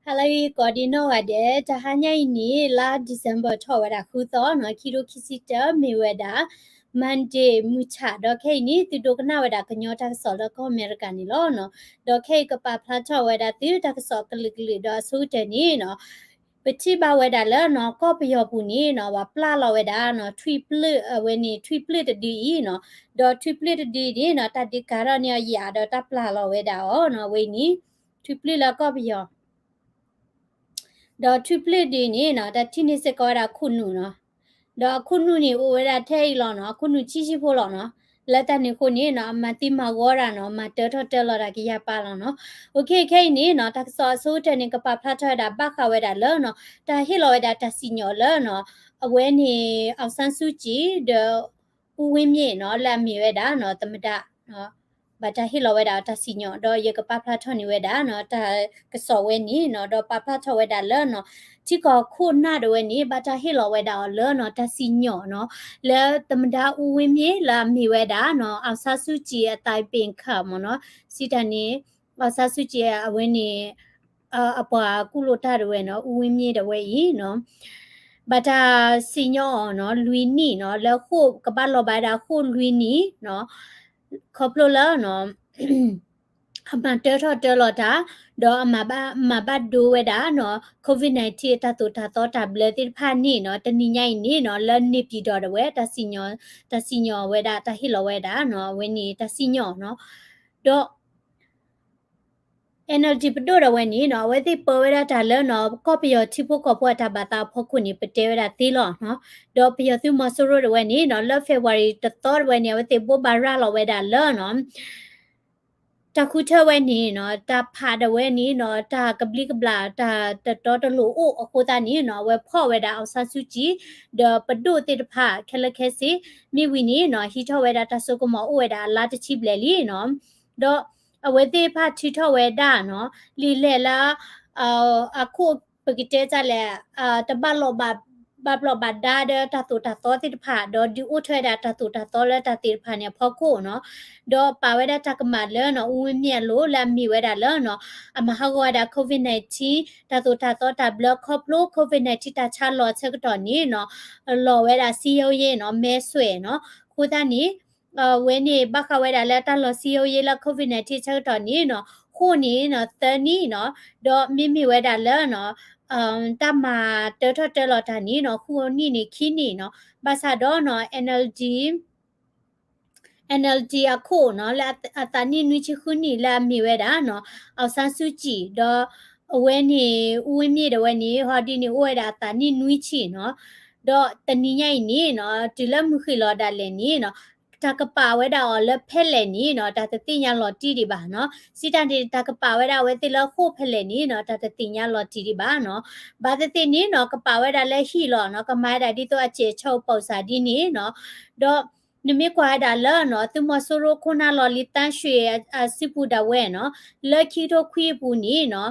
Halai Godino Ade, Tahanya La December Towada Kuthon, Kido Kisita, Miweda, Mande Mucha, Dokeni, the Doganawada, Kanyota Soda American Lono, Doke Plato, where that theatre sockily does suitanino. Petiba weda learn copy of punino, or plala weda, no triple when he tripled the ino, do tripled the dinner, that the carania yada, taplala weda, oh no, we need triple a copy of. ดอทริปเลดีนี่เนาะแต่ที่นี่สกอดาคุณนูเนาะดอคุณนูนี่โอเวลาเทยหรอเนาะคุณนูชิพูหรอเนาะแล้วแต่นี่คนนี้เนาะมาติมากอราเนาะมาเตอร์เตอร์ลอรากิยาปาลเนาะโอเคแค่นี้เนาะทักษะสู้เทนี่ก็ปาพลาดดาบักเอาไว้ดาเลเนาะแต่ฮิโลไว้ดาตัดสินยอเลเนาะเอาไว้นี่เอาสันสุจีเดอปูวิมีเนาะแล้วมีไว้ดาเนาะธรรมดาเนาะบัดฮิโลไว้ดาตัดสินยอดอยก็ปาพลาดนี่ไว้ดาเนาะแต่ก็สอเวนี่เนาะดอปาพลาดไว้ดาเลเนาะที่ก็คุณหน้าด้วยนี่บัดฮิโลไว้ดาเลเนาะตัดสินยอเนาะแล้วธรรมดาอูวิมีแล้วมีไว้ดาเนาะเอาสันสุจีตายเป็นข่าวเนาะสิตานี้เอาสันสุจีเอาไว้นี่အပွားကုလိုတာတွေနော်ဦးဝင်းမြေတွေဤနော်ဘာတာစီညောနော်လွီနီနော်แล้วခုကပတ်လောပါတာခုလွီနီနော်ခေါပလိုလာနော်အမတဲထတဲလောတာဒေါ်မဘတ်ဒူဝဲတာနော်ကိုဗစ် -19 တတူတာတော့ tablet တိဖာနီနော်တနိညိုင်နီနော်လနိပြီတော့တဝဲတစီညောဝဲတာတဟီလောဝဲတာနော်ဝင်းနီတစီညောနော်တော့ energy ပတိုးရဝဲနီနော်ဝဲတိပေါ်ဝဲတာလဲနော်ကော့ပီယောတိဖို့ကော့ပွားတာဘာတာဖို့ခုနီပတဲဝဲတာတီလောနော်ဒေါ်ပီယောသူမဆရိုရဝဲနီနော်လော့ February တတော်ဝဲနီဝဲတိပိုဘာရာလောဝဲတာလဲနော်ตาคุเทเวนี่เนาะตาพาดเวนี่เนาะตากะบลิกะบลาตาตะตอตะโลโออโคตานี่เนาะเวพ่อเวดาเอาซาซุจิเดปะโดติตะพาเคละเคสิมีวินี่เนาะฮิทอเวดาตาโซกมอโอเวดาลาตะชิบเลลีเนาะดอအဝဲသေးဖချီထောဝဲဒါနော်လီလေလာအခုပကိတဲကြလဲတပတ်လောဘဘလောဘဒါဒတတူတတော်တိဖာဒေါ်ဒီဥထွဲတာတတူတတော်လဲတတိဖာနေဖောက်ကိုနော်ဒေါ်ပါဝဲတာတကမလဲနော်ဦးဝင်းမြက်လို့လာမီဝဲတာလဲနော်အမဟာဝဒါကိုဗစ် -19 တတူတတော်တဘလခေါပလို့ကိုဗစ် -19 တချလောချက်တော့နီနော်လောဝဲတာစီယိုရဲနော်မဲဆွဲနော်ခိုးတာနီဝဲနေဘခဝဲတာလဲတလောစီယိုရဲလာကိုဗစ် -19 ချက်တော့နီနော်ခုနီနော်တနီနော်ဒေါ်မိဝဲတာလဲနော်တမတဲထတဲလော်တာနီနော်ခုနီခီနီနော်ဘာသာတော့နော် NLG အခုနော်လာအတနီနွိချခုနီလာမီဝဲတာနော်အောက်ဆန်းစုကြည်တော့အဝဲနေဦးဝင်းမြေတဝဲနေဟောဒီနေဝဲတာတနီနွိချီနော်တော့တနီညိုင်နီနော်ဒီလက်မှုခိလော်ဒါလဲနီနော်တကပါဝဲတာော်လက်ဖက်လဲနီနော်တတတိညာလော်တီဒီပါနော်စီတန်တီတကပါဝဲတာဝဲတိလခုဖက်လဲနီနော်တတတိညာလော်တီဒီပါနော်ဘာတတိနီနော်ကပါဝဲတာလဲဟီလော်နော်ကမိုင်းတာဒီတော့အခြေချုပ်ပေါစာဒီနီနော်တော့နမေကွာဒါလာနော်သူမဆိုရိုခုနာလော်လီတန်ရွှေစီပူဒါဝဲနော်လက်ခီတော့ခွေးပူနီနော်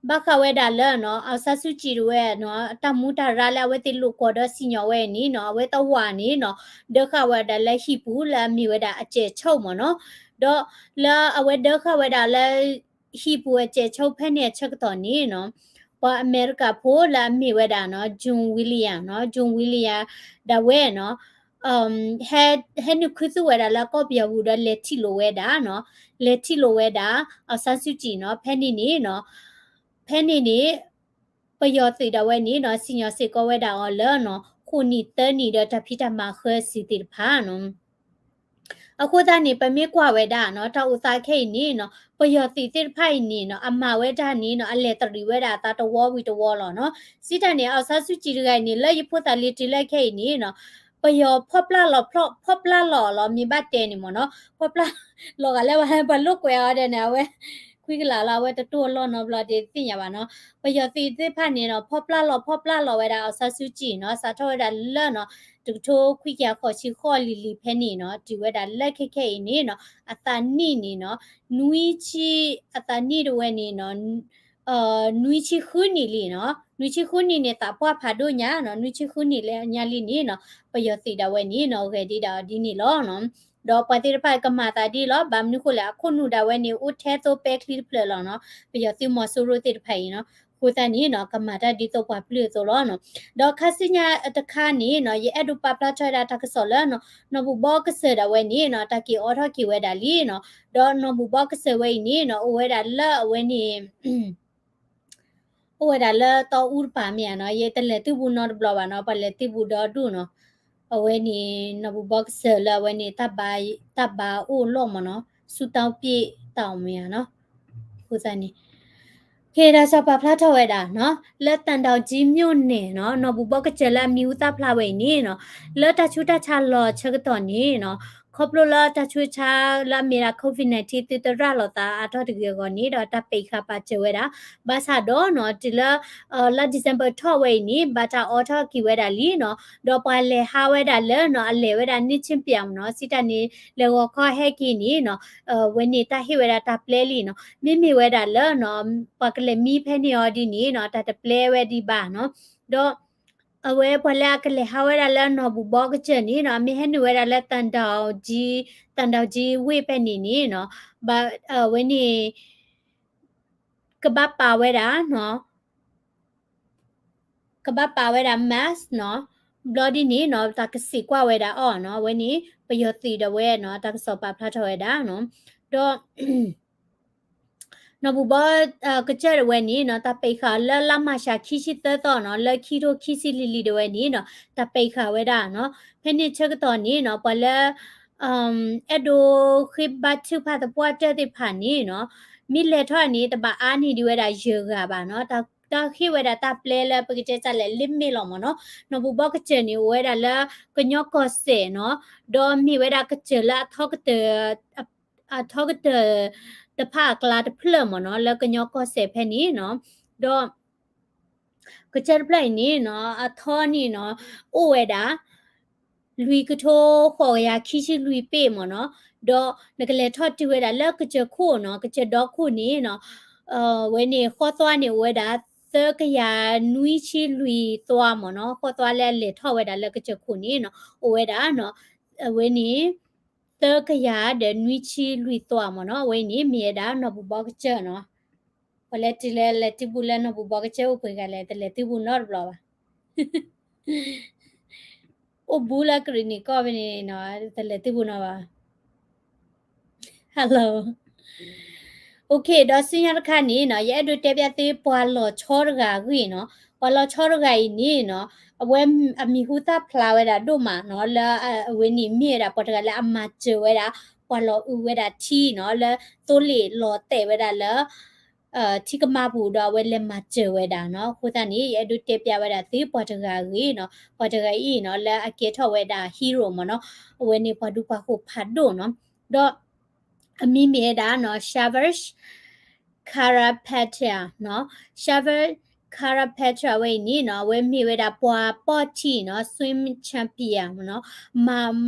ဘခဝဲဒါလဲနော်အဆဆူချီရွဲနော်တမူတာရလာဝဲတိလူကောဒစီညဝဲနီနော်ဝဲတဝါနီနော်ဒခဝဲဒါလဲဟီပူလာမီဝဲဒါအကျဲချုပ်မနော်တော့လာအဝဲဒခဝဲဒါလဲဟီပူအကျဲချုပ်ဖက်နေချက်တော်နီနော်ပအမေရိကဖိုလာမီဝဲဒါနော်ဂျွန်ဝီလီယံနော်ဂျွန်ဝီလီယာဒါဝဲနော်ဟဲနုခစုဝဲဒါလာကော့ပြဘူးဒါလက်တီလိုဝဲဒါနော်လက်တီလိုဝဲဒါအဆဆူချီနော်ဖဲနေနီနော်ဖဲနေနေပယောတိတဝဲနေနော်စညစေကောဝဲတာအော်လဲနော်ခုနီတနီဒတဖိတမခဲစီတိဖာနော်အခုတနေပမေကွာဝဲတာနော်တောက်ဥစားခိနေနော်ပယောတိတိဖိုင်နေနော်အမဝဲတာနေနော်အလဲတရီဝဲတာတာတဝဝီတဝလောနော်စီတနေအောက်ဆဆူချီရိုင်နေလဲရဖို့တာလီတီလိုက်ခိနေနော်ပယောဖောပလာလောဖောပလာလောမြဘတ်တဲနေမနော်ဖောပလာလောကလည်းဘလုကွယ်ရတဲ့နေဝဲခွေးကလာဝဲတတိုးလောနော်ဘလာတီသိရပါနော်ပယောတိတိဖတ်နေနော်ဖောပလာလောဝဲတာအောက်ဆဆူချီနော်စာထောဝဲတာလဲနော်တူထိုးခွိကခေါ်ချီခေါ်လီလီဖဲနေနော်ဒီဝဲတာလက်ခက်ခဲနေနော်အတနိနေနော်နွီချီအတနိတဝဲနေနော်နွီချီခုနီလီနော်နွီချီခုနီနေတာပွားဖာဒိုညာနော်နွီချီခုနီလေညာလီနေနော်ပယောတိတဝဲနေနော်ခဲဒီတာဒီနေလောနော် ดอปฏิรพายกมาตาดีลอบามนุคุละคุนูดาเวนีอุเทโตเปคลิเพลลอเนาะไปยอติมอสุรุติรพายเนาะคูตานี้เนาะกมาตาดีโตปาเพลโตลอเนาะดอคาสิญาตะคานี้เนาะเยอดูปาปลาชอยดาทักษอลเนาะนบุบอกเสดาเวนีเนาะตะกีออทอกีเวดาลีเนาะดอนบุบอกเสเวนีเนาะโอเวดาละเวนีโอเวดาละตออูปาเมียเนาะเยตะเลติบูนอดบลอวาเนาะปะเลติบูดอดูเนาะအဝဲနေနဘူဘော့ဆယ်လာဝဲနေတပ်ပါအိုလောမနော်စူတောင်းပြေတောင်းမြာနော်ခုစားနေခေဒါစပဖလာထော်ဝဲတာနော်လက်တန်တောင်ကြီးမြို့နေနော်နဘူဘော့ကကျလာမြူတာဖလာဝဲနေနော်လက်တချူတချလောချက်တော့နေနော်ခေါပလိုလာတချူချာလာမီရာကိုဗစ် -19 တတရလောတာအထော်တကယ်ကောနေတော့တပိခပါချဝဲတာဘာသာတော့နော်ဒီလာဒီဇင်ဘာထော်ဝဲနေဘာတာအော်ထော်ကီဝဲတာလီနော်ဒေါ်ပါလေဟာဝဲတာလဲနော်အလေဝဲတာနစ်ချင်းပြောင်နော်စီတနေလေကောခေါ်ဟဲကီနီနော်ဝဲနေတာဟိဝဲတာတပလဲလီနော်မိဝဲတာလဲနော်ပကလေမီဖဲနေော်ဒီနီနော်တတပလဲဝဲဒီပါနော်တော့အဝဲပလာကလေဟာဝဲတာလဲနော်ဘူဘောကချနီနော်မိဟဲနဝဲတာလဲတန်တောင်ကြီးဝေပဲနီနီနော်ဘာဝဲနီကဘပါဝဲတာနော်ကဘပါဝဲတာ mass နော် bloody နီနော်တကစီကွာဝဲတာအော်နော်ဝဲနီပယောတီတဝဲနော်တကစောပါဖလာထဝဲတာနော်တော့နော်ဘူဘကကြရဝဲနီနော်တပိခါလမရှာခီရှိတဲ့တော့နော်လခီတို့ခီစီလီလီတဝဲနီနော်တပိခါဝဲတာနော်ဖဲနေချက်တော့နီနော်ပလဲအဒိုခိဘတ်ချဖတ်ပွားတဲ့ဖာနီနော်မိလေထော်နီတပါအာနီဒီဝဲတာရေကပါနော်တခိဝဲတာတပလဲလပကကြချလဲလစ်မီလောမနော်နော်ဘူဘကချနီဝဲတာလကညော့ကောစေနော်ဒေါ်မီဝဲတာကချလာထောက်ကတဲ့တဖကလာတဖလမနော်လကညော့ကောစေဖဲနီနော်ဒေါ်ကချပလိုက်နီနော်အထောနီနော်အိုဝဲတာလူကထိုးခေါ်ရခီရှိလူပေမနော်ဒေါ်ငကလေထော့တီဝဲတာလကချခို့နော်ကချဒေါခုနီနော်ဝဲနေခေါ်သွားနေဝဲတာသကရနွီချီလူသွားမနော်ခေါ်သွားလဲလေထော့ဝဲတာလကချခုနီနော်အိုဝဲတာနော်ဝဲနေသကရတဲ့နွီချီလူသွားမနော်ဝဲနေမြေတာနော်ဘူဘောကချနော်ပလက်တီလဲလက်တီဘူးလဲနော်ဘူဘောကချဥပွေကလဲတလက်တီဘူးနော်ဘလောပါအိုဘူးလာကရနီကောဗနေနော်တလက်တီဘူးနော်ပါhello okay တော့စင်ရခါနေနော်ရဲ့တို့တက်ပြသေးပွာလောချောရကခွေနော်ပွာလောချောရကကြီးနေနော်အဝဲအမီဟူတာဖလာဝဲတာတို့မှာနော်လာအဝဲနေမြေတာပေါ်တကလည်းအမချဝဲတာပွာလောဥဝဲတာထီနော်လာတိုးလေလောတဲ့ဝဲတာလာထီကမဘူးတော့ဝဲလက်မချဝဲတာနော်ခိုးတန်နေရဲ့တို့တက်ပြဝဲတာသေးပေါ်တကကြီးနော်ပေါ်တကကြီးနော်လာအကေထော့ဝဲတာဟီးရိုမနော်အဝဲနေပေါ်ဒူပါခုဖတ်တို့နော်တော့အမီမြေတာနော် Shavish Carapetya နော် Shavish Carapetya ဝဲနီနော်ဝဲမြေဝဲတာပွာပေါ့ချီနော် swim champion နော်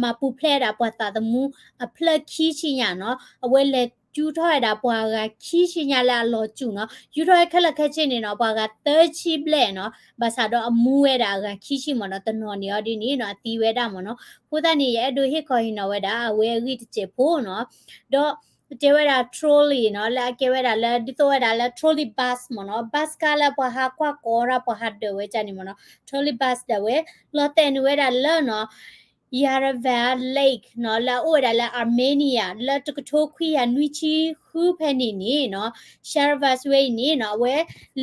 မပူဖလဲတာပွာတာတမူအဖလက်ခီချီညာနော်အဝဲလေကျူထော်ရတာပွာကခီချီညာလာလောကျူနော်ယူထော်ခက်လက်ခက်ချင်းနေနော်ပွာကတဲချီပလဲနော်ဘာသာတော့အမူဝဲတာကခီချီမနော်တနော်နေရဒီနီနော်အတီဝဲတာမနော်ကိုတနေရဲ့အဒိုဟစ်ခေါ်ရင်နော်ဝဲတာဝဲရီတချေဖို့နော်တော့ကျေဝဲတာ trolley နော်လာကျေဝဲတာလာဒီတော့ဝဲတာလာ trolley bus မနော် bus ကလာပွားဟာကွာကောရာပွားဟာဒဝဲချာနေမနော် trolley bus ဒဝဲလော်တဲ့နဝဲတာလာနော် Yerevan Lake နော်လာအိုဒါလာ Armenia လာတကထိုးခွေရနွီချီခူးဖဲနေနေနော် Sharvas way နေနော်ဝဲ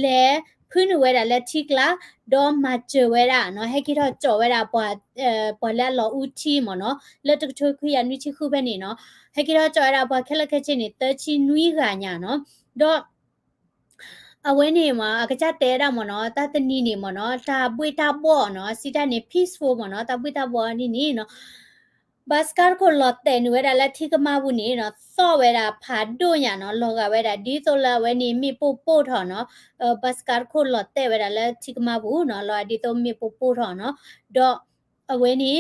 လဲဖွနဝဲတာလက်တီကလာဒေါ်မချဝဲတာနော်ဟဲကီတော့ကြော်ဝဲတာပွာလက်လော်ဦးချီမနော်လက်တကထိုးခွေရနွီချီခူးဖဲနေနော်ဟဲကီတော့ကြော်ရတာပွာခက်လက်ခက်ချင်းနေတချီနွီကညာနော်တော့အဝဲနေမှာအကကြတဲတာမနော်တတနီနေမနော်တာပွေတာပေါ့နော်စီတာနေ peaceful မနော်တာပွေတာပေါ့နီနေနော်ဘတ်စကာကိုလော်တဲ့နွေရလာထိကမဘူးနေနော်စော့ဝဲတာဖာဒိုညာနော်လောကဝဲတာဒီဆိုလာဝဲနေမိပို့ထော်နော်ဘတ်စကာကိုလော်တဲ့ဝဲတာလာထိကမဘူးနော်လောဒီတော့မိပို့ထော်နော်တော့အဝဲနေ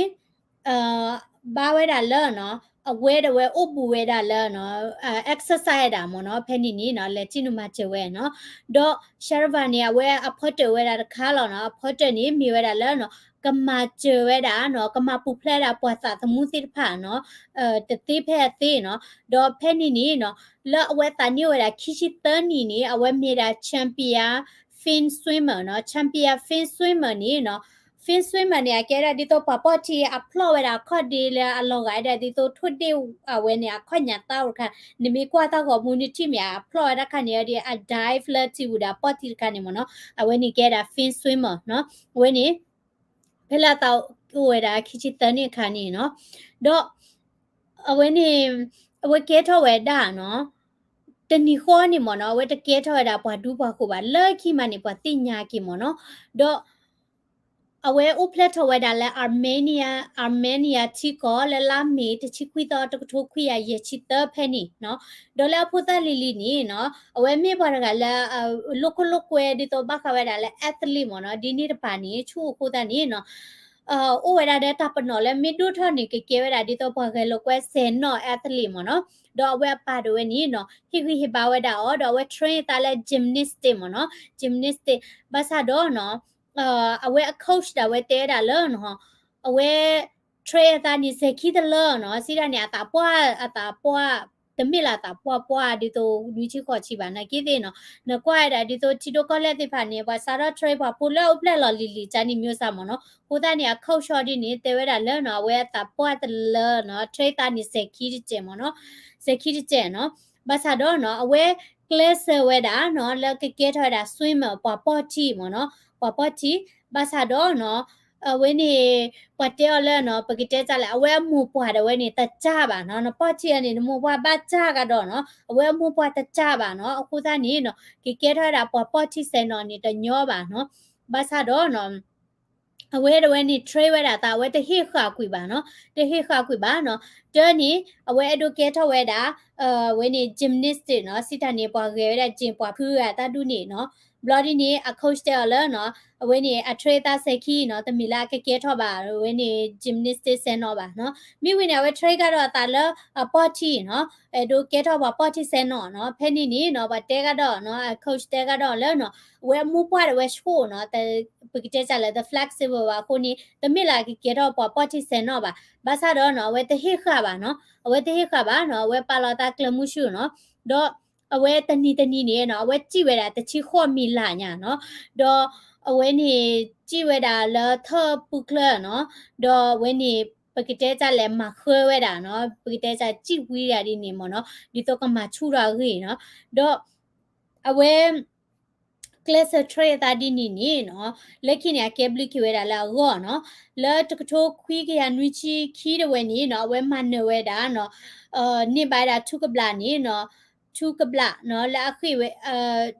ဘာဝဲတာလောနော် aware obu weda la no exercise da mo no pheni ni no le chinu ma chewe no do sharavani aware aphote weda khala no aphote ni mi weda la no kama chewe da no kama pu phla da pwa sa thamu sit pha no te te phe te no do pheni ni no la aware ta ni weda kishi tani ni aware mi da champion fin swimmer no champion fin swimmer ni no fin swimmer เนี่ยแกได้ดิโตปอปอทีอัพโหลดเวลาข้อดีเลยอลองไอ้ได้ดิโตทุดเดียวเวเนี่ยข้อหยาเต้าค่ะนี่มีกว่าเต้าของมูลนิธิมีอัพโหลดได้ค่ะเนี่ยเดียดายฟลที่วุดาปอทีค่ะเนี่ยมั้งเนาะเวนี่แกได้ฟินสวิมเมอร์เนาะเวนี่เวลาเต้าเวลาคิดตันเนี่ยค่ะนี่เนาะดอกเวนี่เวเกทเวด้าเนาะตะนี่ข้อนี่มั้งเนาะเวตะเกทเวด้าปะดูปะกูบาเลิกขี้มันนี่ปะติญญากี่มั้งเนาะดอกaware uplet weda le armenia chiko le la me te chikwi to to to khwi ya ye chita pheni no do la phota lili ni no aware me ba ga la lokwe di to ba kha weda le athlete mo no di ni pa ni chu khota ni no o weda de ta pa no le me do tho ni ke ke weda di to ba ga lokwe sen no athlete mo no do aware pa do ni no hi ba weda o do aware train ta le gymnastic mo no gymnastic ba sa do no awe a coach da we te da learn ho awe train ta ni se ki da learn no si da ni ata pwa de mi la ta pwa di to ni chi ko chi ba na ki de no na kwa da di to chi do ko le ti pha ni ba sa da train ba pu le lo li cha ni myo sa mo no ko da ni a coach shot ni te we da learn no awe ta pwa da learn no train ta ni se ki ji che mo no se ki ji che no ba sa do no awe class we da no le ke tho da swimmer pa chi mo noปปทีบาซาดอเนาะเวนี่ปะเตอเลเนาะปะกิเตจะละเวหมู่ปวดเวนี่ตะจ้าบาเนาะปอทีอันนี้หมู่ปวดบาจ้ากะดอเนาะเวหมู่ปวดตะจ้าบาเนาะအခုသားนี่เนาะกิเกทอดาปอทีเซนอนี่ตะญอบาเนาะบาซาดอเนาะအဝဲတဝဲนี่ trade ဝဲတာတာဝဲတဟိခါကွေပါနော်တဟိခါကွေပါနော်တနီအဝဲအဒိုကေထဝဲတာဝဲนี่ gymnastic နော်စစ်တနေပွားခဲ့တဲ့ကျင်ပွားဖူးရတာဒုနေနော် bloody นี่ a coach တယ်လနော်အဝဲนี่ a trader စခီနော်တမီလာကေထောပါဝဲนี่ gymnastic ဆန်တော့ပါနော်မိဝင်ဝဲ trade ကတော့တာလပေါ်တီနော်အဲဒိုကေထောပါပေါ်တီဆန်တော့နော်ဖဲนี่นี่နော်ဗတဲကတော့နော် coach တဲကတော့လနော်ဝဲမူပွားဝဲရှိုးနော်တပကတဲ့ကြလဲ the flexible ပါခုนี่တမီလာကေတော့ပေါ်တီဆန်တော့ပါဘာသာတော့နော်ဝဲတဟိခါပါနော်ဝဲတဟိခါပါနော်ဝဲပါလာတာကလမှုရှုနော်တော့အဝဲတနီနေနော်အဝဲကြည့်ဝဲတာတချီခေါ့မီလာညာနော်တော့အဝဲနေကြည့်ဝဲတာလထပုကလနော်တော့ဝဲနေပကတဲ့ကြလဲမခွဲဝဲတာနော်ပကတဲ့ကြကြည့်ဝီးရဒီနေမနော်ဒီတော့ကမှချူရခေနော်တော့အဝဲclass trade တာဒီနီနော်လက်ခိနေ cable ခွေတာလာရောနော်လဲတကထိုးခွီးကရနွီချီခီးတဲ့ဝဲနီနော်ဝဲမနဝဲတာနော်နိပါတာထုကပလာနီနော်ทุกบละเนาะละคือเว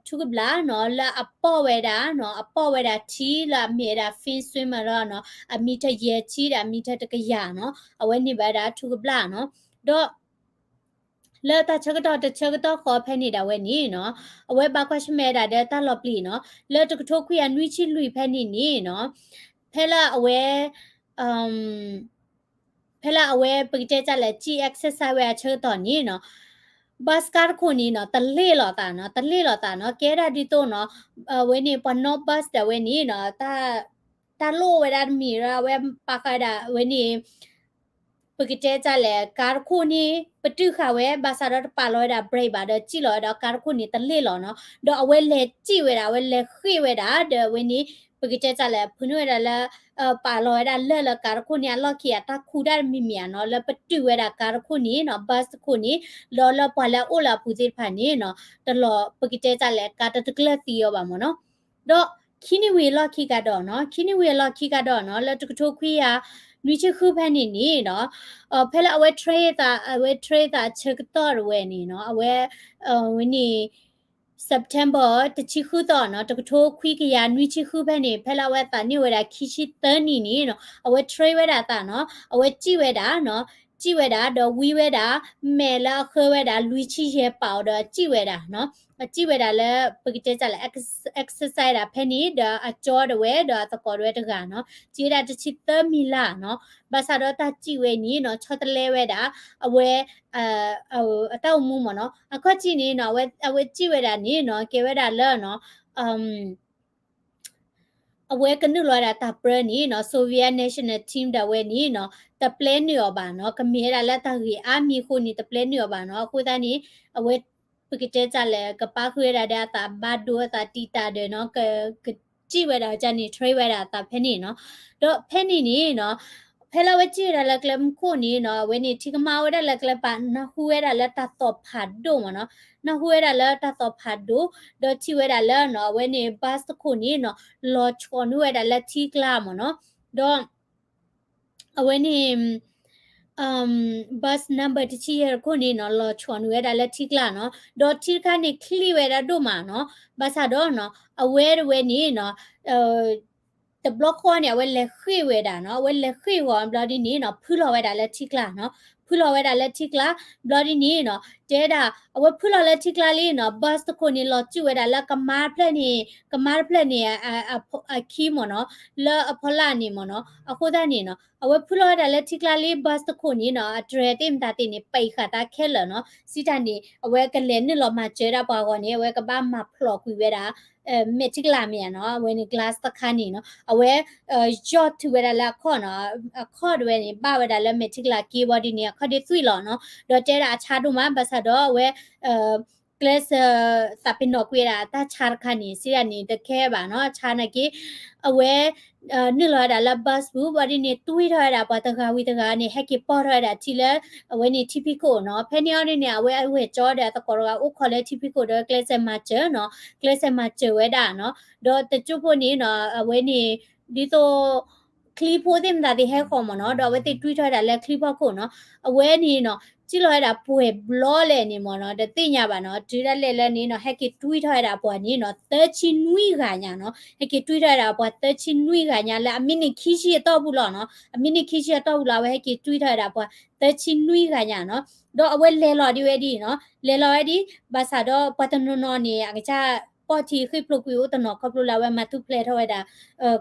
ทุกบละเนาะละอปอเวดาเนาะอปอเวดาทีละเมดาฟินสวิมเมอร์เนาะอมีทะเยชีดามีทะตะกะยาเนาะอเวนี่บาดาทุกบละเนาะดอเลตาชกดอตะชกดอขอแพนี่ดาเวนี่เนาะอเวบาควาชเมดาเดตาลอปลีเนาะเลตกโทคุยอันวิชิลุยแพนี่เนาะเพละอเวอืมเพละอเวปกเจจะละจีเอ็กซ์ไซส์เวชตอนนี้เนาะบาสการคนนี้เนาะตะเล่หล่อตาเนาะตะเล่หล่อตาเนาะแกได้ดิโตเนาะเวนี่ปนอบัสแต่เวนี่เนาะตาโลเวดามีราเวปากาดาเวนี่ปกติจะแหละการคนนี้ปฏิข่าวเวบาสารปาลอยดาเบรบาเดจิลอยดาการคนนี้ตะเล่หล่อเนาะดอเวเลจิเวดาเวเลขี้เวดาเดเวนี่ปกติจะแหละพนุเวดาละปาลอยดาเลละการคนนี้ลอขี้ตาคูดามีเมียเนาะแล้วปฏิเวดาการคนนี้เนาะบัสคนนี้ลอละปาละโอละผู้จิตพันนี้เนาะตลอปกติจะแหละการตะกละตียบามเนาะดอคินิเวลอขี้กะดอเนาะคินิเวลอขี้กะดอเนาะแล้วตกทุกขี้ยานุชคือพันนี่เนาะเพลเอาไว้เทรดเช็คต่อเวนี่เนาะเอาไว้วันนี้ September ตะชิคือต่อเนาะตะกโทคุยกะยานุชิคือพันนี่เพลเอาไว้ตานี่เวลาคิชิเตอร์นี่เนาะเอาไว้เทรดเวดาตาเนาะเอาไว้จิเวดาเนาะ ជីវេតាដវីវេតាមេឡាខវេតាលុយជីជាប៉ោដជីវេតាណោជីវេតាလဲពកចេចាလဲ exercise တာဖဲနီဒအကျော်ဒဝဲဒတကောဒဝဲတကနော်ជីတာတချစ်သမီလာနော်ဘာသာတော့တជីဝဲနီနော်ချောတလဲဝဲတာအဝဲအတောက်မှုမနော်အခုကြည့်နေနော်အဝဲជីဝဲတာနီနော်ကေဝဲတာလဲနော်အဝဲကနုလာတာပရနီနော် Soviet National Team တဝဲနီနော်တပလဲနီရောပါနော်ကမေရာလက်တကြီးအာမီခုနီတပလဲနီရောပါနော်အခုတန်းနီအဝဲပကတဲ့ကြလဲကပါခွေရတဲ့တာဘတ်ဒိုတာတီတာတဲ့နော်ကကြည့်ဝဲတာဂျန်နီ trade ဝဲတာတာဖဲနီနော်တော့ဖဲနီနီနော်ဖဲလာဝဲကြည့်ရလကလမ်ခုနီနော်ဝဲနီတီကမာဝဲလကလပါနဟူဝဲတာလက်တာတော့ဖတ်ဒိုမနော်နဟူဝဲတာလက်တာတော့ဖတ်ဒိုတော့ချီဝဲတာလဲနော်ဝဲနီဘတ်ခုနီနော်လောချောနဝဲတာလက်တီကလာမနော်တော့အဝဲနီbus number တချီရခုနေနော်လောချွန်ဝဲတာလက်ထိကလာနော်ဒေါ်ထိခါနေခလီဝဲတာတို့မှာနော်ဘာသာတော့နော်အဝဲဝဲနေနော်တဘလော့ခွန်ရဝဲလက်ခွေဝဲတာနော်ဝဲလက်ခွေဝမ်ဘလဒီနေနော်ဖူလောဝဲတာလက်ထိကလာနော်ဖူလောဝဲတာလက်ထိကလာဘလဒီနေနော်တဲတာအဝဲဖူလောလက်ထိကလာလေးနော် bus တခုနေလောကျဝဲတာလက်ကမားဖလက်နေကမားဖလက်နေအခီမနော်လအဖလာနေမနော်အခုတန်းနေနော်အဝဲဖူလောတာလက်ထိကလာလေး bus တခုနေနော်အဒရတင်တာတင်နေပိတ်ခတာခဲလနော်စီတန်နေအဝဲကလည်းနေလောမှာကျဲတာပါကောနေအဝဲကဘာမှာဖလော်ကွေဝဲတာမက်တိကလာမြန်နော်ဝဲနေ glass တခါနေနော်အဝဲjot ထူဝဲတာလက်ခေါ်နော်ခေါ်ဝဲနေပါဝဲတာလက်မက်တိကလာ keyboard နေခေါ်ဒီသွိလောနော်တော့တဲတာအခြားတို့မှာဘာသာတော့ဝဲclass စာပင်တော့ကွေတာတခြားခါနေစီရနေတခဲပါနော်ခြားနေကေအဝဲနိလာတာလဘတ်ဘူးဘာဒီနေတွေးထားတာပါတကားဝီတကားနေဟက်ကေပေါ်ထားတာချီလဲအဝဲနေ typical နော်ဖဲနေရနေအဝဲကြောတဲ့တကောကဥခေါ်လဲ typical တော့ class မှာကျနော် class မှာကျဝဲတာနော်တော့တချို့ဖို့နေနော်အဝဲနေဒီတော့คลิปโพสต์มันได้ให้ข้อมูลเนาะดอกเวทีทวิตเตอร์ได้แล้วคลิปพอคนเนาะเอาไว้นี่เนาะจิโร่ได้ป่วยบล็อกเลยนี่มั้งเนาะแต่ตีเนี่ยบ้านเนาะจีได้เลยนี่เนาะให้คิดทวิตเตอร์ได้ป่วยนี่เนาะเตชินุยกันเนี่ยเนาะให้คิดทวิตเตอร์ได้ป่วยเตชินุยกันเนี่ยแล้วมินิคิดเชียต่อบุหรี่เนาะมินิคิดเชียต่อบุหรี่ไว้ให้คิดทวิตเตอร์ได้ป่วยเตชินุยกันเนี่ยเนาะดอกเอาไว้เล่หล่อดีเวดีเนาะเล่หล่อดีภาษาดอกปัตตนนนี่อาจจะพอที่คือปลุกวิวตนอกเขาปลุกแล้วว่ามาทุกเพลย์เท่าไหร่ด่า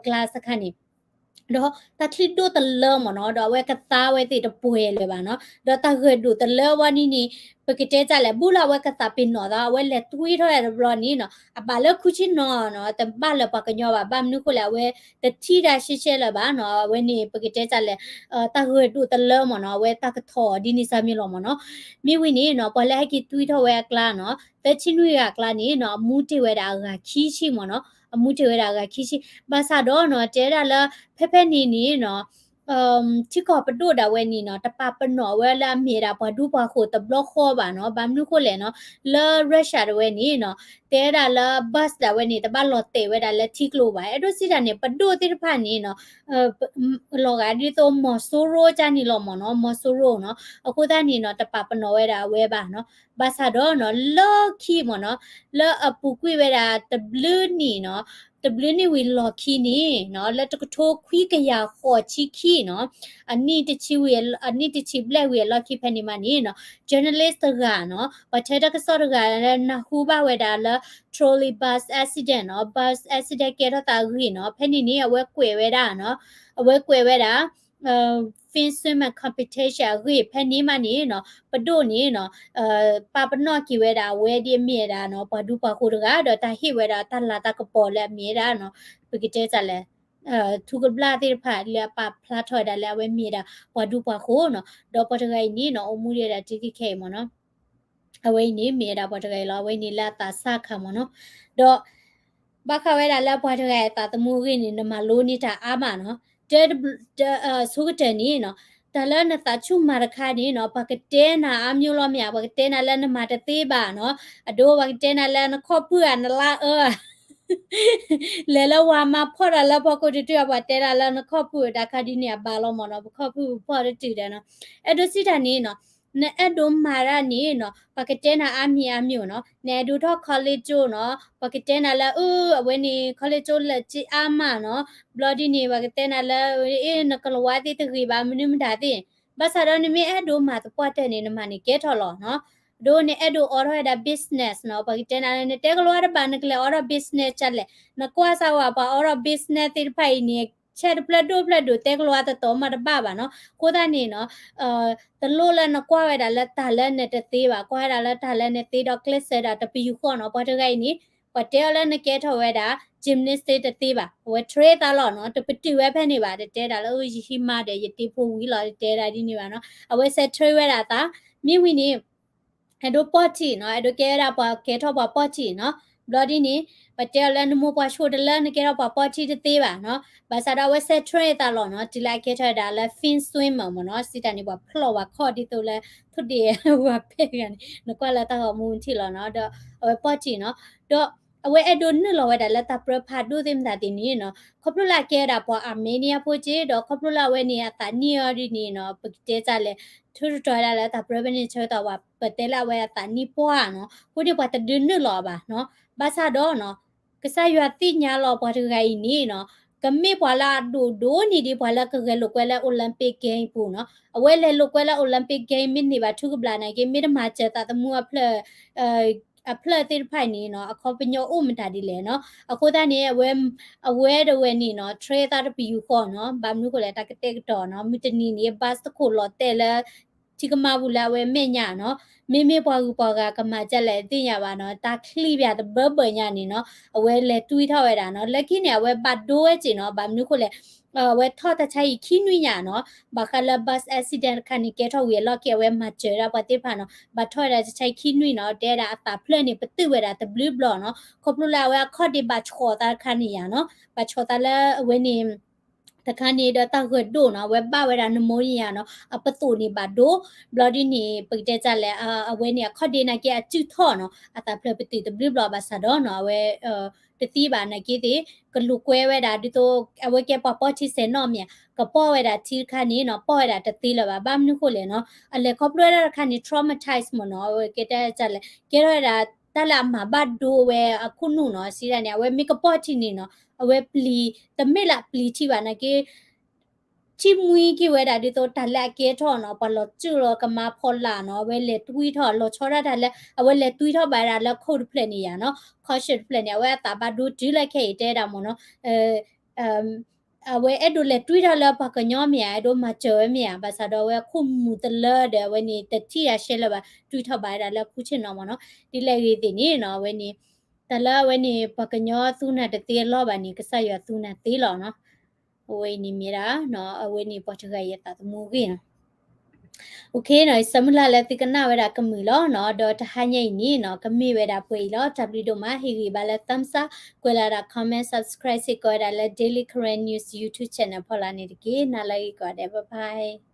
คลาสสักขันนี่တော့တခလစ်ဒိုတလမနော်တော့ဝဲကတာဝဲတိတပွေလေပါနော်တော့တခရဒူတလဝနီနီပကတဲ့ကြလဲဘူးလာဝဲကတာပင်နော်တော့ဝဲလက်တွေးထော်ရဘလနီနော်အပါလခုချင်းနော်တပါလပကညောပါဘာမနုခလာဝဲတတိရာရှိလပါနော်ဝဲနေပကတဲ့ကြလဲတခရဒူတလမနော်ဝဲတကထောဒီနီစာမြေလောမနော်မိဝိနေနော်ပလဲဟကီတွေးထော်ဝဲကလာနော်တချင်းဝဲကလာနေနော်မူတီဝဲတာကခီးချိမနော်အမှုတွေရတာကခိရှိဘာသာတော့နော်တဲတာလာဖက်နီနော်ချိကောပတိုဒါဝဲနီနော်တပပနော်ဝဲလာမြေတာဘာဒူပါခိုတဘလော့ခေါ်ပါနော်ဘာမနုခိုလဲနော်လာရုရှားဝဲနီနော်တဲတာလာဘတ်ဒါဝဲနီတပလော့တေဝဲတာလက်ထိကလိုပါအဲ့တို့စီတာနေပတိုတိဖာနီနော်လောကဒီတော့မဆိုရိုချာနီလောမနော်မဆိုရိုနော်အခုတန်းနီနော်တပပနော်ဝဲတာဝဲပါနော်ဘာသာတော့နော်လော်ခီမနော်လော်အပူကွေဝဲတာတဘလူးနီနော်တဘလင်းနေဝီလော်ခီနီနော်လက်တကထိုးခွီးကရခေါ်ချီခီနော်အနိတချီဝီအနိတချီဘလက်ဝီလော်ခီဖနီမနီနော် journalist ကနော်ဘာထဲတကစောကနဟူပါဝဲတာလ trolley bus accident နော် bus accident ကရတာဂီနော်ဖနီနီအဝဲကွေဝဲတာနော်အဝဲကွေဝဲတာfin swim competition ဂီဖနီမနီနော်ပဒိုနီနော်ပါပနော့ကီဝဲတာဝဲဒီမြေတာနော်ဘာဒူပါခိုတကတော့တာဟိဝဲတာတလာတကပေါ်လဲမြေတာနော်ပကတဲ့ကြလဲသူကဘလာတိဖာလဲပါဖလာထော်ဒါလဲဝဲမြေတာဘာဒူပါခိုနော်တော့ပတကိုင်နီနော်အမှုရတာတိတိခဲမနော်အဝဲနေမြေတာပတကိုင်လောဝဲနေလာတာစခါမနော်တော့ဘာခဝဲတာလဲဘာတကိုင်တာတမှုရင်းနေမလိုနေတာအာမနော်တဲဆုကတဲ့နီနော်တလနတာချုမာရခါနီနော်ပကတဲနာအမျိုးလောမြပကတဲနာလနမတသေးပါနော်အဒိုပကတဲနာလနခော့ဖူအနလာလဲလဝါမဖော်ရလပကိုတူပတဲနာလနခော့ဖူဒါခဒီနီဘာလောမနော်ခော့ဖူဖော်ရတူတယ်နော်အဲ့ဒိုစီတာနီနော်နဲ့အဲ့ဒိုမာရနီနော်ပကတဲနာအမျိုးနော်နဲဒူတော့ college ကျိုးနော်ပကတဲနာလာအဝဲနေ college ကျိုးလက်ချီအာမနော် bloody နေပကတဲနာလာနကလဝါတိတခိဘာမနုမဒါတိ บาสาดอนี่มีแอดูมาตัวปอเตนี่นมานี่เกทอลอเนาะโดนี่แอดูออร์ดา business เนาะปะกิเจนานี่เตกลวาระบานกเลออร์ business จัลเลนกว่าซาวาปะออร์ business ติไปนี่เชิดพลดเตกลวาตะโตมาระบาบาเนาะโคดานี่เนาะตะโลละนกว่าเวดาละตาละเนตตีบากว่าดาละตาละเนตีดอกเลเซดาตะปิยูขอเนาะปะเทไกนี่ปะเตอละนเกทอเวดา gymnastic ตตีบาเวเทรตาลอเนาะตะปิติเวเพนี่บาเตดาละอุยิฮิมาเดยติปูวิลอเตดาดินี่บาเนาะအဝဲဆက်ထွေးဝဲတာတာမိဝီနေအဒိုပေါ့ချီနော်အဒိုကဲရပါကဲထောပါပေါ့ချီနော်ဘလော်ဒီနေပတဲလန်နမိုပွားရှိုတလန်ကဲတော့ပါပေါ့ချီတသေးပါနော်ဘာသာတော့ဝဲဆက်ထွေးတာလောနော်ဒီလိုက်ကဲထောတာလဲ fin swim မနော်စီတန်နေပါဖလော်ပါခေါ်ဒီတူလဲထွတ်ဒီဟိုဖဲကန်နကွာလာတော့မူချီလောနော်တော့ဝဲပေါ့ချီနော်တော့အဝဲအဒိုနလောဝဲတာလက်တာပရဖာဒိုသင်တာတင်နေနော်ခပလလာကဲတာပေါ်အာမေးနီးယားဖို့ချေတော့ခပလလာဝဲနေရတာနီယော်ဒီနေနော်ပတဲကြလဲထူထူရလာတာပရဗနေချေတော့ပတဲလာဝဲတာနီပွားနော်ကိုဒီပတ်တဒင်းလောပါနော်ဘာသာတော့နော်ကစားရတိညာလောပေါ်တခိုင်နီနော်ကမေပွာလာဒိုနီဒီပွာလာကကလောကွဲလာအိုလံပစ်ဂိမ်းပူနော်အဝဲလေလောကွဲလာအိုလံပစ်ဂိမ်းမင်းနေပါထုကပလာနိုင်ကေမိဒမာချက်တာတမှုအဖလအဖလက်တိဖိုင်နေနော်အခေါ်ပညောဥမတာဒီလေနော်အခုတန်းနေအဝဲတဝဲနေနော်ထရေတာတပီယူခေါ်နော်ဘာမနုကိုလေတကတက်တော်နော်မီတနီနေဘတ်တခုလော်တဲလဲဒီကမာဘူးလာဝဲမေညာနော်မေပွားကူပွားကကမာချက်လဲတင်ရပါနော်တာခလိပြတဘဘညာနေနော်အဝဲလဲတွေးထောက်ရတာနော်လက်ခိနေအဝဲဘတ်ဒိုးဝဲကျင်နော်ဘာမနုကိုလေဝဲထော့တချိုင်ခိနွိညာနော်ဘာခလဘတ်အက်ဆီဒန့်ခဏိကဲထောက်ဝဲလော့ကဲဝဲမချရပါတိဖာနော်ဘာထော့ရတချိုင်ခိနွိနော်တဲတာအတာဖလက်နေပတိဝဲတာတဘလူးဘလော့နော်ခေါပလူလာဝဲခေါ်ဒီဘာချောတာခဏိညာနော်ဘာချောတာလဲဝဲနေတခါနေတဲ့တောက်ခွတ်တို့နော်ဝဲပဝဲတာနမိုးရနော်အပတူနေပါတို့ဘလော်ဒီနေပိတဲ့ကြလဲအဝဲနေခေါ်ဒီနာကဲအချူထော့နော်အတာဖလက်ပတိတဘလူးဘလော့ဘာဆာတော့နော်ဝဲတတိပါနကေတိကလူကွဲဝဲတာဒီတော့အဝဲကပေါ်ချီစဲနော်မြကပေါ်ဝဲတာချီခါနေနော်ပေါ်ဝဲတာတတိလပါဘာမနုခိုလေနော်အလေခေါပလွဲတာခါနေ traumatize မနော်ဝဲကတဲ့ကြလဲကဲရတာတလာမှာဘတ်ဒိုဝဲအခုနုနော်စီရနေဝဲမိကပေါ်ချီနေနော်အဝဲပလီတမေလာပလီချီပါနကေချိမွီကီဝဲတာဒီတော့တလက်ကဲထော်နော်ဘလောကျူလောကမဖော်လာနော်ဝဲလေတွေးထော်လောချောရတာလဲအဝဲလေတွေးထော်ပါတာလဲခုတ်ဖလက်နေရနော်ခေါ်ရှစ်ဖလက်နေဝဲတာဘဒူဒီလက်ခဲတဲတာမနော်အဝဲအဲ့ဒိုလေတွေးထော်လဲပါကညောမြဲဒိုမချောမြဲပါစားတော့ဝဲခုမူတလဲတဲ့ဝဲနေတတိရရှဲလဲပါတွေးထော်ပါတာလဲခုချင်နော်မနော်ဒီလေရီတင်နေနော်ဝဲနေတလဲဝဲနေပါကညောသူနာတတေလောပါနေကဆရသူနာသေးလောနော်ဝေနီမီရာနော်အဝေနီပေါ်တကရတာတမူကြီးနော်โอเคနော်စမလာလက်တိကနာဝဲတာကမီလောနော်ဒေါ်တဟညိနီနော်ကမီဝဲတာပွေလော w တို့မှာဟီဂီဘာလက်သမ်စာကွေလာတာ comment subscribe စေကောတာလက် daily current news youtube channel ဖော်လာနေတကေနာလိုက်ကောတဲ့ bye bye